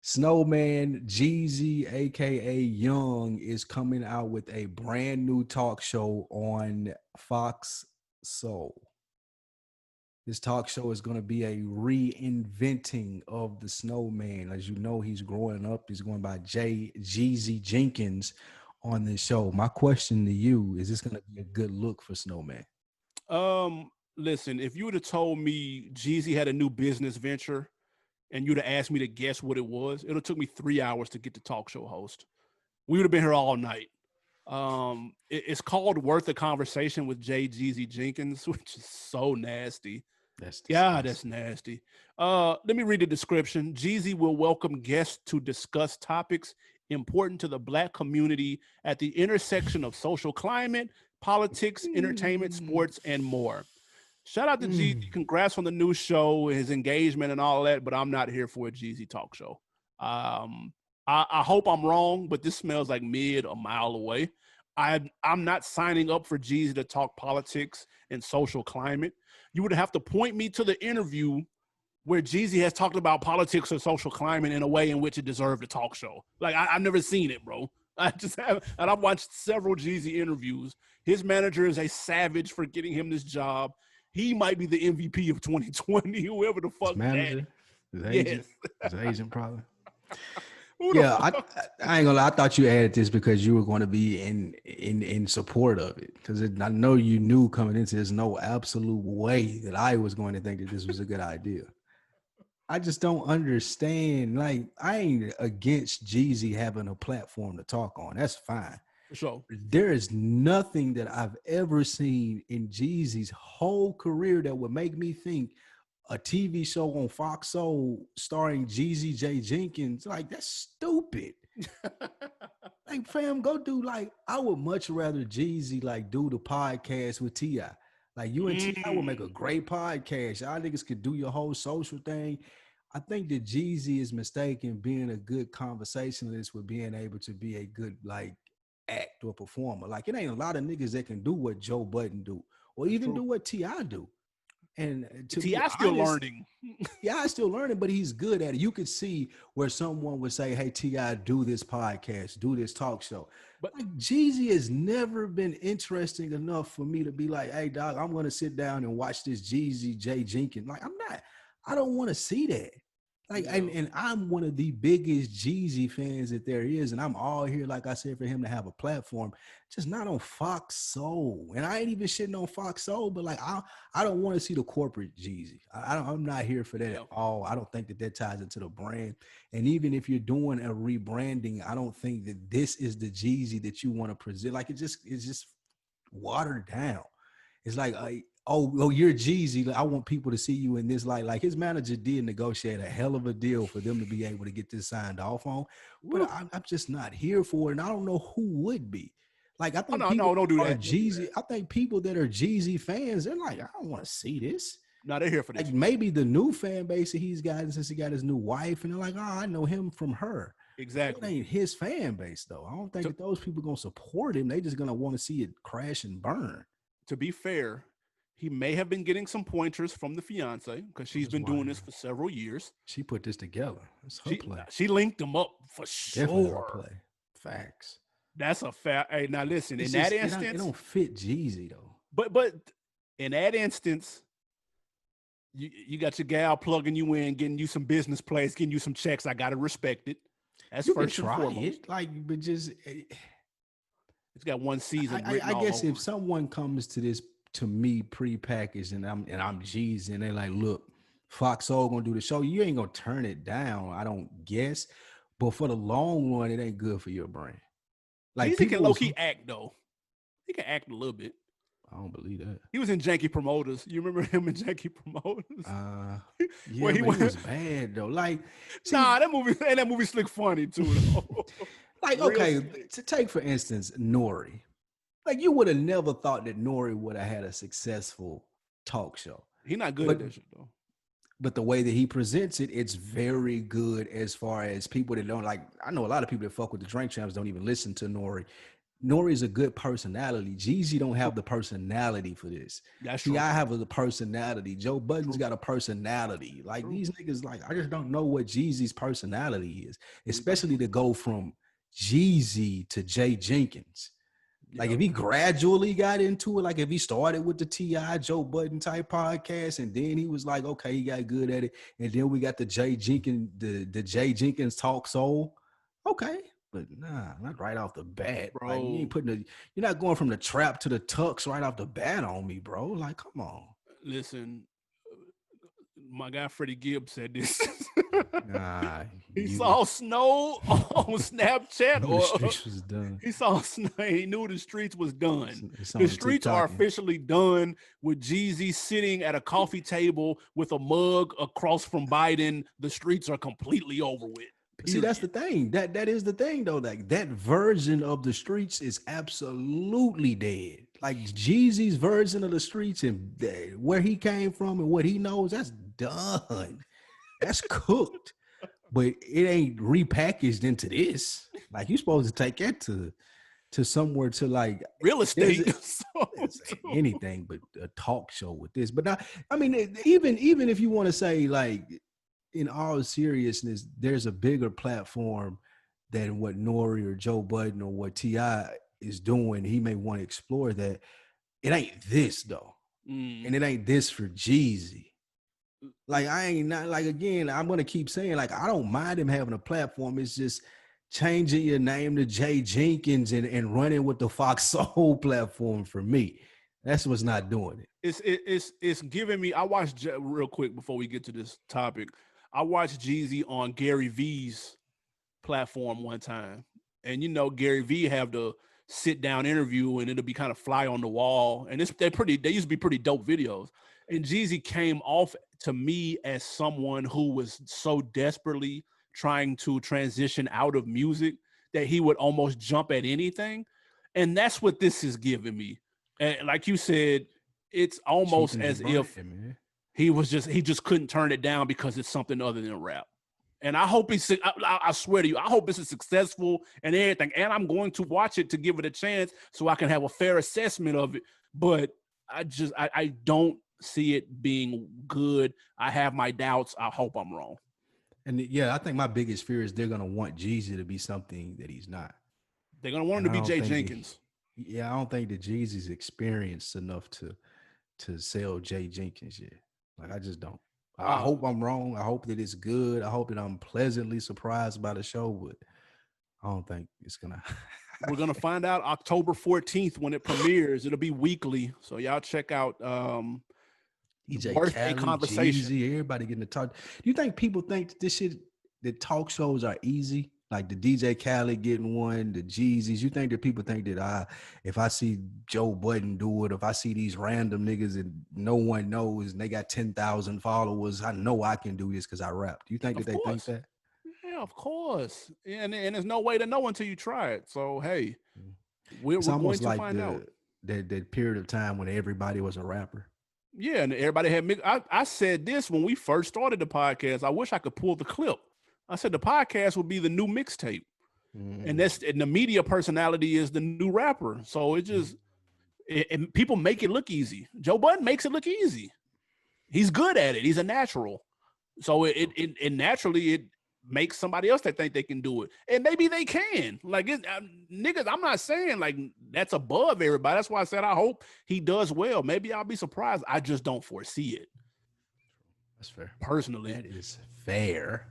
Snowman Jeezy, aka Young, is coming out with a brand new talk show on Fox Soul. This talk show is going to be a reinventing of the Snowman. As you know, he's growing up. He's going by Jeezy Jenkins on this show. My question to you is: this going to be a good look for Snowman? Listen, if you would have told me Jeezy had a new business venture and you'd have asked me to guess what it was, it would have took me 3 hours to get the talk show host. We would have been here all night. It's called Worth a Conversation with Jeezy Jenkins, which is so nasty. That's Yeah, that's disgusting. nasty. Let me read the description. Jeezy will welcome guests to discuss topics important to the Black community at the intersection of social climate, politics, entertainment, Mm, sports, and more. Shout out to Jeezy. mm. Congrats on the new show, his engagement, and all that. But I'm not here for a Jeezy talk show. Um, I hope I'm wrong, but this smells like mid a mile away. I'm not signing up for Jeezy to talk politics and social climate. You would have to point me to the interview where Jeezy has talked about politics or social climate in a way in which it deserved a talk show. Like I've never seen it, bro. I just have, and I've watched several Jeezy interviews. His manager is a savage for getting him this job. He might be the MVP of 2020, whoever the His fuck that. manager, his Yes. agent, his agent probably. Who the Yeah, fuck? I ain't gonna lie. I thought you added this because you were going to be in support of it. Because I know you knew coming into this, no absolute way that I was going to think that this was a good idea. I just don't understand. Like, I ain't against Jeezy having a platform to talk on. That's fine. For sure. There is nothing that I've ever seen in Jeezy's whole career that would make me think a TV show on Fox Soul starring Jeezy J. Jenkins, like that's stupid. Like, fam, go do like I would much rather Jeezy like do the podcast with Ti. Like you and Ti would make a Mm, great podcast. Y'all niggas could do your whole social thing. I think that Jeezy is mistaken being a good conversationalist with being able to be a good like act or performer. Like it ain't a lot of niggas that can do what Joe Budden do, or that's even true. do what Ti do. And to be Ti still honest, learning. yeah, I still learning, but he's good at it. You could see where someone would say, "Hey, Ti, do this podcast, do this talk show." But Like Jeezy has never been interesting enough for me to be like, "Hey, dog, I'm going to sit down and watch this Jeezy J Jenkins." Like, I'm not. I don't want to see that. Like, and yeah, and I'm one of the biggest Jeezy fans that there is, and I'm all here, like I said, for him to have a platform, just not on Fox Soul. And I ain't even shitting on Fox Soul, but like I don't want to see the corporate Jeezy. I'm not here for that at yeah. all. I don't think that that ties into the brand. And even if you're doing a rebranding, I don't think that this is the Jeezy that you want to present. Like it's just watered down. It's like, oh, you're Jeezy. Like, I want people to see you in this light. Like his manager did negotiate a hell of a deal for them to be able to get this signed off on, but Woo. I'm just not here for it, and I don't know who would be. Like I Oh think no, people no, don't do are that. Don't do Jeezy. that. I think people that are Jeezy fans, they're like, I don't want to see this. No, they're here for Like this. maybe the new fan base that he's gotten since he got his new wife, and they're like, oh, I know him from her. That Exactly. ain't his fan base though. I don't think To that those people gonna support him. They just gonna want to see it crash and burn. to be fair, he may have been getting some pointers from the fiance because she's His been doing wife, this for several years. she put this together. It's her She play. she linked them up for Definitely her sure. play. Facts. That's a fact. Hey, now listen. In It's that just it instance, don't fit Jeezy though. but in that instance, you got your gal plugging you in, getting you some business plays, getting you some checks. I gotta respect it. That's You can first and try foremost. it, like, but just It's got one season I written all guess if over it. someone comes to this to me pre-packaged and I'm Jeezy and they like, look, Fox Soul gonna do the show, you ain't gonna turn it down, I don't guess. But for the long run, it ain't good for your brand. Like Jeezy people can low was, key act though. He can act a little bit. I don't believe that. He was in Janky Promoters. You remember him in Janky Promoters? Uh, Where yeah, he but he went. was bad though. Like, see, Nah, that movie and that movie slick funny too though. like, Real okay, slick. to take for instance, Nori. Like, you would have never thought that Nori would have had a successful talk show. He not good at But that shit though. the way that he presents it, it's very good as far as people that don't like. I know a lot of people that fuck with the Drink Champs don't even listen to Nori. Nori's a good personality. Jeezy don't have the personality for this. That's true. T.I. have a personality. Joe Budden's True. got a personality. Like True. these niggas, like I just don't know what Jeezy's personality is, We don't. especially to go from Jeezy to Jay Jenkins. Like Yeah. if he gradually got into it, like if he started with the T.I. Joe Budden type podcast, and then he was like, okay, he got good at it, and then we got the Jay Jenkins, the Jay Jenkins Talk Soul. Okay, but nah, not right off the bat. Bro. Like you're not going from the trap to the tux right off the bat on me, bro. Like, come on. Listen, my guy Freddie Gibbs said this. Nah, he saw snow on Snapchat, the streets was done. He saw snow. He knew the streets was done. It's The streets are officially done with Jeezy sitting at a coffee table with a mug across from Biden. The streets are completely over with. Period. See, that's the thing. That is the thing, though. Like that version of the streets is absolutely dead. Like Jeezy's version of the streets and where he came from and what he knows, that's done. That's cooked. But it ain't repackaged into this. Like you're supposed to take that to somewhere to like real estate. Anything but a talk show with this. But I mean, even if you want to say like, in all seriousness, there's a bigger platform than what Nori or Joe Budden or what T.I. is doing. He may want to explore that. It ain't this though. And it ain't this for Jeezy. Like I ain't not like, again, I'm gonna keep saying, like, I don't mind him having a platform. It's just changing your name to Jay Jenkins and running with the Fox Soul platform for me. That's what's not doing it. It's giving me. I watched real quick before we get to this topic. I watched Jeezy on Gary V's platform one time, and you know Gary V have the sit down interview, and it'll be kind of fly on the wall, and they used to be pretty dope videos. And Jeezy came off to me as someone who was so desperately trying to transition out of music that he would almost jump at anything, and that's what this is giving me. And like you said, it's almost as if he just couldn't turn it down because it's something other than rap. And I hope I swear to you, I hope this is successful and everything. And I'm going to watch it to give it a chance so I can have a fair assessment of it. But I don't see it being good. I have my doubts. I hope I'm wrong. And yeah, I think my biggest fear is they're going to want Jeezy to be something that he's not. They're going to want him to be Jay Jenkins. I don't think that Jeezy's experienced enough to sell Jay Jenkins yet. Like, I just don't. I hope I'm wrong. I hope that it's good. I hope that I'm pleasantly surprised by the show, but I don't think it's gonna. We're gonna find out October 14th when it premieres. It'll be weekly, so y'all check out DJ Birthday Conversation. Jeezy, everybody getting to talk. Do you think people think this shit, that talk shows are easy? Like the DJ Khaled getting one, the Jeezys. You think that people think that if I see Joe Budden do it, if I see these random niggas and no one knows and they got 10,000 followers, I know I can do this because I rap. Do you think that they think that? Yeah, of course. And there's no way to know until you try it. So hey, we're going to find out. That period of time when everybody was a rapper. Yeah, and everybody had. I said this when we first started the podcast. I wish I could pull the clip. I said the podcast would be the new mixtape, and the media personality is the new rapper. So it just people make it look easy. Joe Budden makes it look easy. He's good at it. He's a natural. So it naturally it makes somebody else that think they can do it, and maybe they can. Like niggas, I'm not saying like that's above everybody. That's why I said I hope he does well. Maybe I'll be surprised. I just don't foresee it. That's fair. Personally, that is fair.